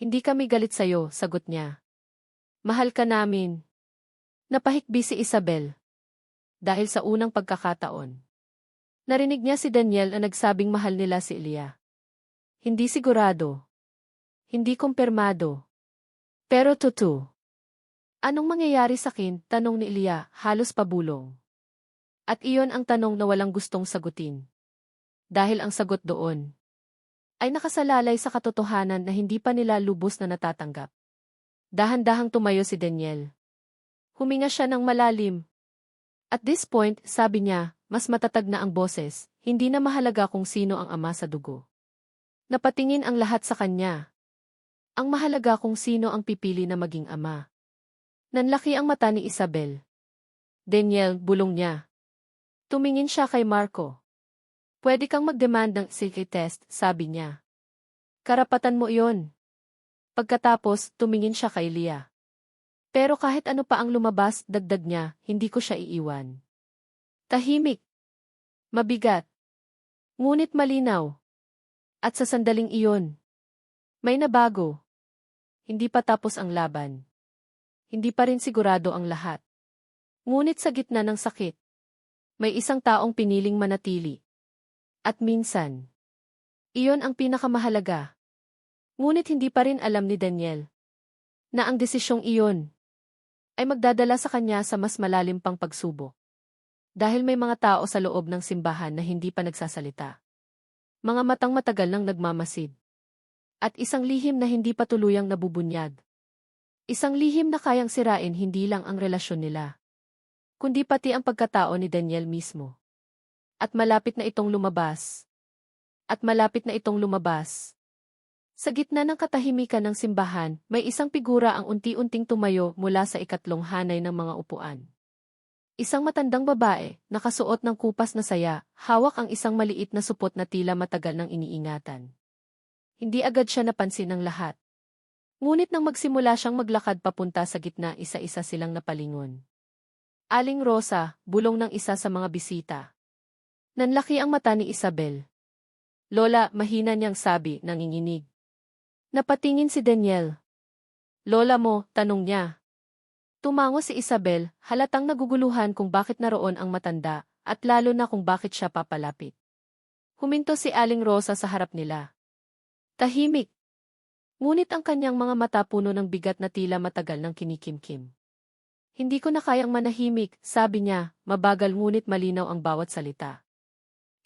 Hindi kami galit sa'yo, sagot niya. Mahal ka namin. Napahikbi si Isabel. Dahil sa unang pagkakataon. Narinig niya si Daniel na nagsabing mahal nila si Elia. Hindi sigurado. Hindi kumpirmado. Pero totoo. Anong mangyayari sa akin? Tanong ni Elia, halos pabulong. At iyon ang tanong na walang gustong sagutin. Dahil ang sagot doon ay nakasalalay sa katotohanan na hindi pa nila lubos na natatanggap. Dahan-dahang tumayo si Daniel. Huminga siya ng malalim. At this point, sabi niya, mas matatag na ang boses, hindi na mahalaga kung sino ang ama sa dugo. Napatingin ang lahat sa kanya. Ang mahalaga kung sino ang pipili na maging ama. Nanlaki ang mata ni Isabel. Daniel, bulong niya. Tumingin siya kay Marco. Pwede kang mag-demand ng psyche test, sabi niya. Karapatan mo iyon. Pagkatapos, tumingin siya kay Elia. Pero kahit ano pa ang lumabas, dagdag niya, hindi ko siya iiwan. Tahimik. Mabigat. Ngunit malinaw. At sa sandaling iyon, may nabago. Hindi pa tapos ang laban. Hindi pa rin sigurado ang lahat. Ngunit sa gitna ng sakit, may isang taong piniling manatili. At minsan, iyon ang pinakamahalaga. Ngunit hindi pa rin alam ni Daniel na ang desisyong iyon ay magdadala sa kanya sa mas malalim pang pagsubok. Dahil may mga tao sa loob ng simbahan na hindi pa nagsasalita. Mga matang matagal nang nagmamasid. At isang lihim na hindi pa tuluyang nabubunyag. Isang lihim na kayang sirain hindi lang ang relasyon nila, kundi pati ang pagkatao ni Daniel mismo. At malapit na itong lumabas. At malapit na itong lumabas. Sa gitna ng katahimikan ng simbahan, may isang figura ang unti-unting tumayo mula sa ikatlong hanay ng mga upuan. Isang matandang babae, nakasuot ng kupas na saya, hawak ang isang maliit na supot na tila matagal nang iniingatan. Hindi agad siya napansin ng lahat. Ngunit nang magsimula siyang maglakad papunta sa gitna, isa-isa silang napalingon. Aling Rosa, bulong ng isa sa mga bisita. Nanlaki ang mata ni Isabel. Lola, mahina niyang sabi, nanginginig. Napatingin si Daniel. Lola mo, tanong niya. Tumango si Isabel, halatang naguguluhan kung bakit naroon ang matanda, at lalo na kung bakit siya papalapit. Huminto si Aling Rosa sa harap nila. Tahimik. Ngunit ang kanyang mga mata puno ng bigat na tila matagal ng kinikimkim. Hindi ko na kayang manahimik, sabi niya, mabagal ngunit malinaw ang bawat salita.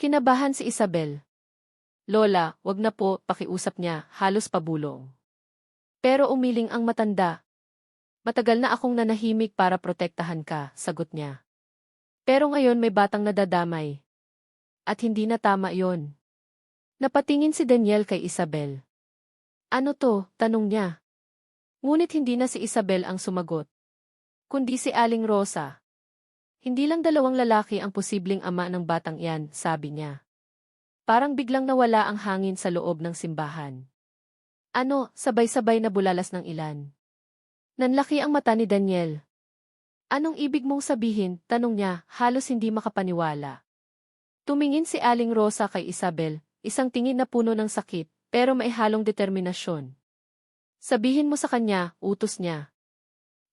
Kinabahan si Isabel. Lola, wag na po, pakiusap niya, halos pabulong. Pero umiling ang matanda. Matagal na akong nanahimik para protektahan ka, sagot niya. Pero ngayon may batang nadadamay. At hindi na tama yon. Napatingin si Daniel kay Isabel. Ano to? Tanong niya. Ngunit hindi na si Isabel ang sumagot, kundi si Aling Rosa. Hindi lang dalawang lalaki ang posibleng ama ng batang iyan, sabi niya. Parang biglang nawala ang hangin sa loob ng simbahan. Ano, sabay-sabay na bulalas ng ilan. Nanlaki ang mata ni Daniel. Anong ibig mong sabihin? Tanong niya, halos hindi makapaniwala. Tumingin si Aling Rosa kay Isabel, isang tingin na puno ng sakit, pero may halong determinasyon. Sabihin mo sa kanya, utos niya.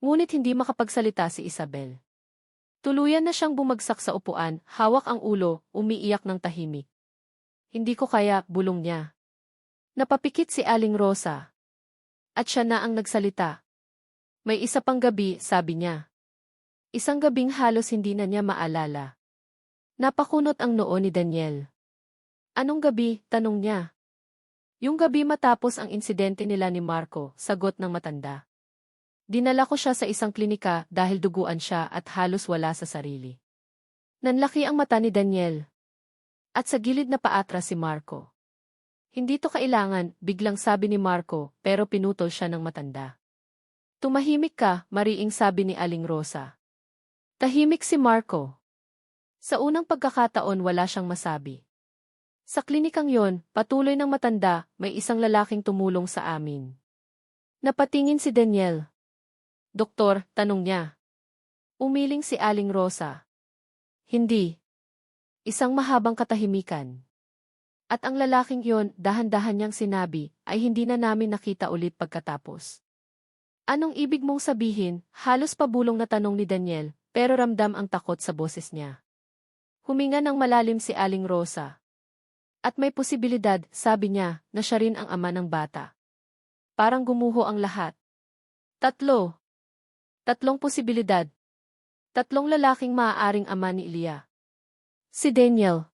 Ngunit hindi makapagsalita si Isabel. Tuluyan na siyang bumagsak sa upuan, hawak ang ulo, umiiyak ng tahimik. Hindi ko kaya, bulong niya. Napapikit si Aling Rosa. At siya na ang nagsalita. May isa pang gabi, sabi niya. Isang gabing halos hindi na niya maalala. Napakunot ang noo ni Daniel. Anong gabi? Tanong niya. Yung gabi matapos ang insidente nila ni Marco, sagot ng matanda. Dinala ko siya sa isang klinika dahil duguan siya at halos wala sa sarili. Nanlaki ang mata ni Daniel. At sa gilid na paatras si Marco. Hindi to kailangan, biglang sabi ni Marco, pero pinutol siya ng matanda. Tumahimik ka, mariing sabi ni Aling Rosa. Tahimik si Marco. Sa unang pagkakataon wala siyang masabi. Sa klinikang yon, patuloy ng matanda, may isang lalaking tumulong sa amin. Napatingin si Daniel. Doktor, tanong niya. Umiling si Aling Rosa. Hindi. Isang mahabang katahimikan. At ang lalaking yon, dahan-dahan niyang sinabi, ay hindi na namin nakita ulit pagkatapos. Anong ibig mong sabihin? Halos pabulong na tanong ni Daniel, pero ramdam ang takot sa boses niya. Huminga ng malalim si Aling Rosa. At may posibilidad, sabi niya, na siya rin ang ama ng bata. Parang gumuho ang lahat. Tatlong posibilidad. Tatlong lalaking maaaring ama ni Ilia. Si Daniel.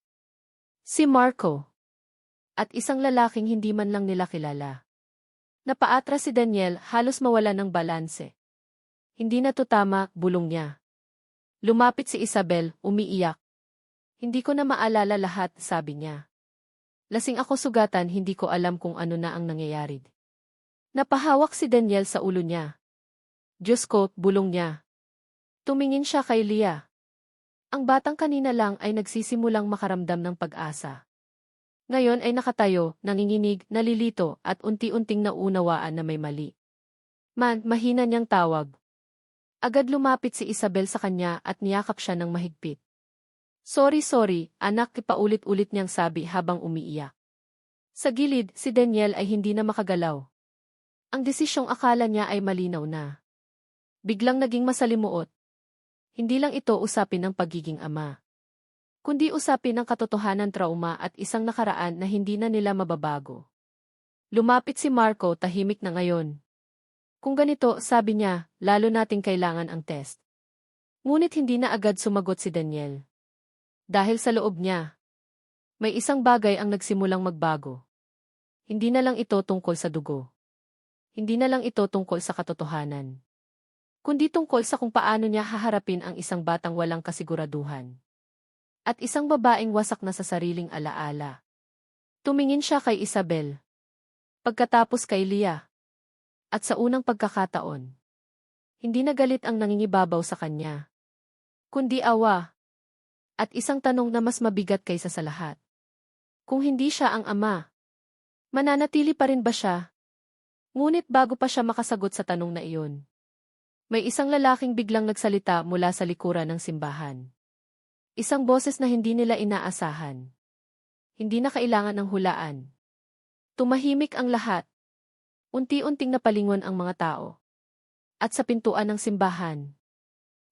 Si Marco. At isang lalaking hindi man lang nila kilala. Napaatras si Daniel, halos mawala ng balanse. Hindi na to tama, bulong niya. Lumapit si Isabel, umiiyak. Hindi ko na maalala lahat, sabi niya. Lasing ako sugatan, hindi ko alam kung ano na ang nangyayari. Napahawak si Daniel sa ulo niya. Diyos ko, bulong niya. Tumingin siya kay Lia. Ang batang kanina lang ay nagsisimulang makaramdam ng pag-asa. Ngayon ay nakatayo, nanginginig, nalilito, at unti-unting naunawaan na may mali. Mahina niyang tawag. Agad lumapit si Isabel sa kanya at niyakap siya ng mahigpit. Sorry, anak, ipaulit-ulit niyang sabi habang umiiyak. Sa gilid, si Daniel ay hindi na makagalaw. Ang desisyong akala niya ay malinaw na. Biglang naging masalimuot. Hindi lang ito usapin ng pagiging ama. Kundi usapin ng katotohanan, trauma at isang nakaraan na hindi na nila mababago. Lumapit si Marco, tahimik na ngayon. Kung ganito, sabi niya, lalo nating kailangan ang test. Ngunit hindi na agad sumagot si Daniel. Dahil sa loob niya, may isang bagay ang nagsimulang magbago. Hindi na lang ito tungkol sa dugo. Hindi na lang ito tungkol sa katotohanan. Kundi tungkol sa kung paano niya haharapin ang isang batang walang kasiguraduhan. At isang babaeng wasak na sa sariling alaala. Tumingin siya kay Isabel. Pagkatapos kay Lia. At sa unang pagkakataon, hindi na galit ang nangingibabaw sa kanya. Kundi awa. At isang tanong na mas mabigat kaysa sa lahat. Kung hindi siya ang ama, mananatili pa rin ba siya? Ngunit bago pa siya makasagot sa tanong na iyon, may isang lalaking biglang nagsalita mula sa likuran ng simbahan. Isang boses na hindi nila inaasahan. Hindi na kailangan ng hulaan. Tumahimik ang lahat. Unti-unting napalingon ang mga tao. At sa pintuan ng simbahan,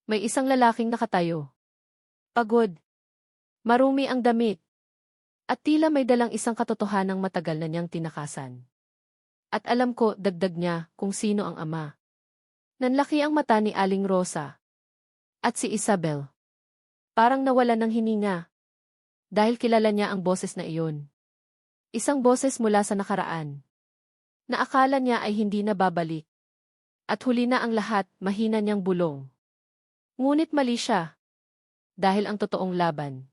may isang lalaking nakatayo. Pagod. Marumi ang damit. At tila may dalang isang katotohanang matagal na niyang tinakasan. At alam ko, dagdag niya, kung sino ang ama. Nanlaki ang mata ni Aling Rosa. At si Isabel. Parang nawala ng hininga. Dahil kilala niya ang boses na iyon. Isang boses mula sa nakaraan. Na akala niya ay hindi na babalik. At huli na ang lahat, mahina niyang bulong. Ngunit mali siya. Dahil ang totoong laban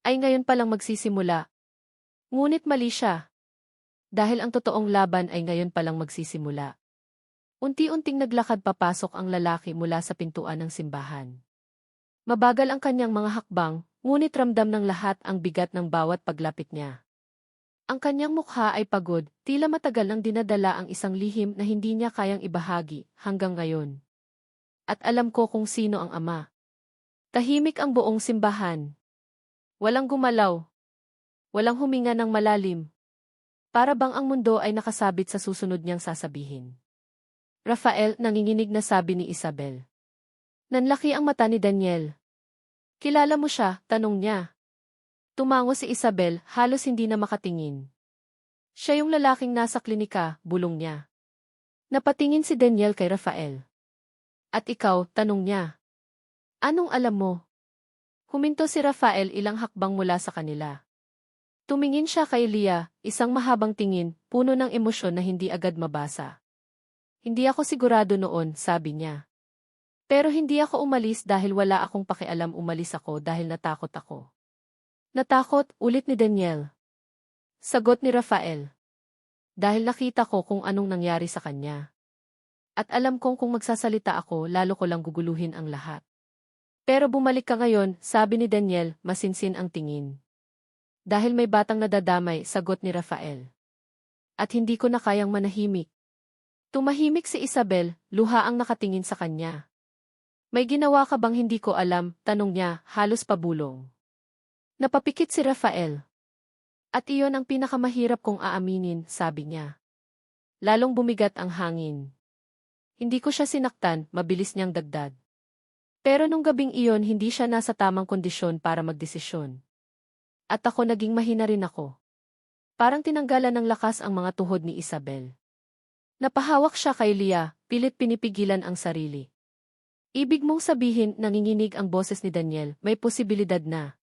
ay ngayon palang magsisimula. Ngunit mali siya. Dahil ang totoong laban ay ngayon palang magsisimula. Unti-unting naglakad papasok ang lalaki mula sa pintuan ng simbahan. Mabagal ang kanyang mga hakbang, ngunit ramdam ng lahat ang bigat ng bawat paglapit niya. Ang kanyang mukha ay pagod, tila matagal nang dinadala ang isang lihim na hindi niya kayang ibahagi hanggang ngayon. At alam ko kung sino ang ama. Tahimik ang buong simbahan. Walang gumalaw. Walang huminga ng malalim. Para bang ang mundo ay nakasabit sa susunod niyang sasabihin. Rafael, nanginginig na sabi ni Isabel. Nanlaki ang mata ni Daniel. Kilala mo siya, tanong niya. Tumango si Isabel, halos hindi na makatingin. Siya yung lalaking nasa klinika, bulong niya. Napatingin si Daniel kay Rafael. At ikaw, tanong niya. Anong alam mo? Huminto si Rafael ilang hakbang mula sa kanila. Tumingin siya kay Lia, isang mahabang tingin, puno ng emosyon na hindi agad mabasa. Hindi ako sigurado noon, sabi niya. Pero hindi ako umalis dahil wala akong pakialam, umalis ako dahil natakot ako. Natakot, ulit ni Daniel. Sagot ni Rafael. Dahil nakita ko kung anong nangyari sa kanya. At alam kong kung magsasalita ako, lalo ko lang guguluhin ang lahat. Pero bumalik ka ngayon, sabi ni Daniel, masinsin ang tingin. Dahil may batang nadadamay, sagot ni Rafael. At hindi ko na kayang manahimik. Tumahimik si Isabel, luha ang nakatingin sa kanya. May ginawa ka bang hindi ko alam, tanong niya, halos pabulong. Napapikit si Rafael. At iyon ang pinakamahirap kong aaminin, sabi niya. Lalong bumigat ang hangin. Hindi ko siya sinaktan, mabilis niyang dagdag. Pero nung gabing iyon hindi siya nasa tamang kondisyon para magdesisyon. At ako naging mahina rin ako. Parang tinanggalan ng lakas ang mga tuhod ni Isabel. Napahawak siya kay Lia, pilit pinipigilan ang sarili. Ibig mong sabihin nanginginig ang boses ni Daniel, may posibilidad na.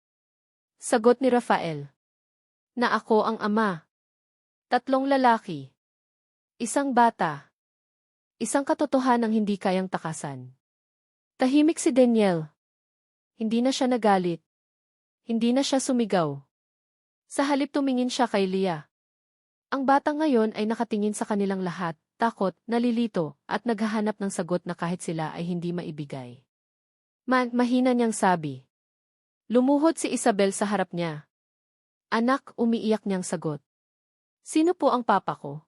Sagot ni Rafael. Na ako ang ama. 3 lalaki. 1 bata. Isang katotohanang hindi kayang takasan. Tahimik si Daniel. Hindi na siya nagalit. Hindi na siya sumigaw. Sa halip tumingin siya kay Lia. Ang bata ngayon ay nakatingin sa kanilang lahat, takot, nalilito, at naghahanap ng sagot na kahit sila ay hindi maibigay. Mahina niyang sabi. Lumuhod si Isabel sa harap niya. Anak, umiiyak niyang sagot. Sino po ang papa ko?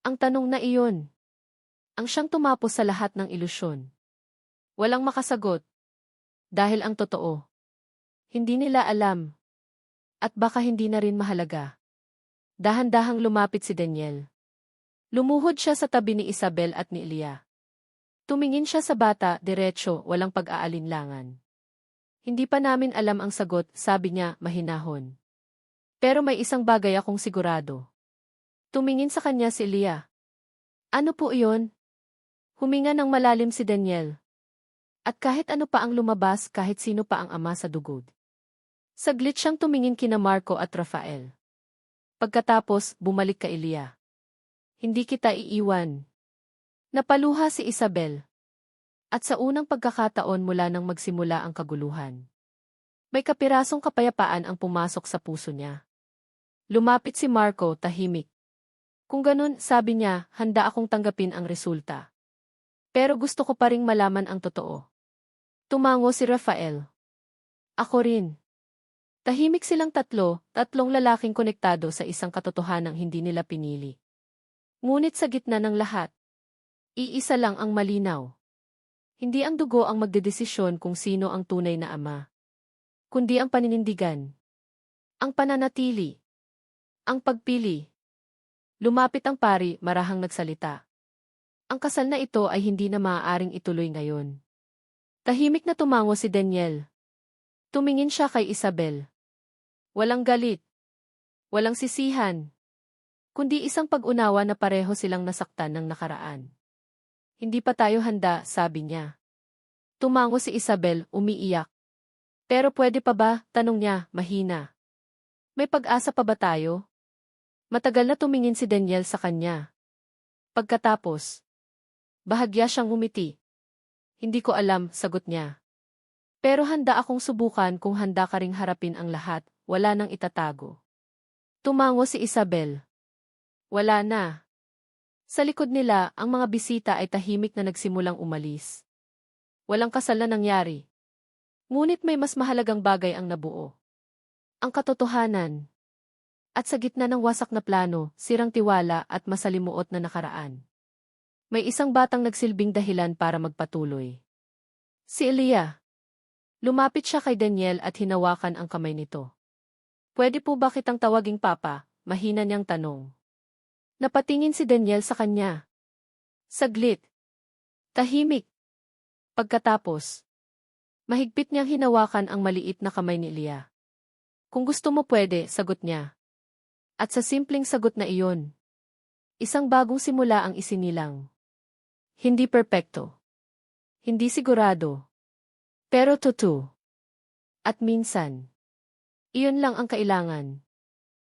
Ang tanong na iyon. Ang siyang tumapos sa lahat ng ilusyon. Walang makasagot. Dahil ang totoo. Hindi nila alam. At baka hindi na rin mahalaga. Dahan-dahang lumapit si Daniel. Lumuhod siya sa tabi ni Isabel at ni Lia. Tumingin siya sa bata, diretso, walang pag-aalinlangan. Hindi pa namin alam ang sagot, sabi niya, mahinahon. Pero may isang bagay akong sigurado. Tumingin sa kanya si Lia. Ano po iyon? Huminga ng malalim si Daniel. At kahit ano pa ang lumabas, kahit sino pa ang ama sa dugod. Saglit siyang tumingin kina Marco at Rafael. Pagkatapos, bumalik kay Lia. Hindi kita iiwan. Napaluha si Isabel. At sa unang pagkakataon mula nang magsimula ang kaguluhan. May kapirasong kapayapaan ang pumasok sa puso niya. Lumapit si Marco, tahimik. Kung ganun, sabi niya, handa akong tanggapin ang resulta. Pero gusto ko pa ring malaman ang totoo. Tumango si Rafael. Ako rin. Tahimik silang 3 lalaking konektado sa isang katotohanang hindi nila pinili. Ngunit sa gitna ng lahat, iisa lang ang malinaw. Hindi ang dugo ang magdedesisyon kung sino ang tunay na ama, kundi ang paninindigan, ang pananatili, ang pagpili. Lumapit ang pari, marahang nagsalita. Ang kasal na ito ay hindi na maaaring ituloy ngayon. Tahimik na tumango si Daniel. Tumingin siya kay Isabel. Walang galit, Walang sisihan, kundi isang pag-unawa na pareho silang nasaktan ng nakaraan. Hindi pa tayo handa, sabi niya. Tumango si Isabel, umiiyak. Pero pwede pa ba? Tanong niya, mahina. May pag-asa pa ba tayo? Matagal na tumingin si Daniel sa kanya. Pagkatapos, bahagya siyang ngumiti. Hindi ko alam, sagot niya. Pero handa akong subukan kung handa ka ring harapin ang lahat, wala nang itatago. Tumango si Isabel. Wala na. Sa likod nila, ang mga bisita ay tahimik na nagsimulang umalis. Walang kasal na nangyari. Ngunit may mas mahalagang bagay ang nabuo. Ang katotohanan. At sa gitna ng wasak na plano, sirang tiwala at masalimuot na nakaraan. May isang batang nagsilbing dahilan para magpatuloy. Si Elia. Lumapit siya kay Daniel at hinawakan ang kamay nito. Pwede po ba kitang tawaging papa? Mahina niyang tanong. Napatingin si Daniel sa kanya. Saglit. Tahimik. Pagkatapos, mahigpit niyang hinawakan ang maliit na kamay ni Elia. Kung gusto mo pwede, sagot niya. At sa simpleng sagot na iyon, isang bagong simula ang isinilang. Hindi perpekto. Hindi sigurado. Pero totoo. At minsan, iyon lang ang kailangan.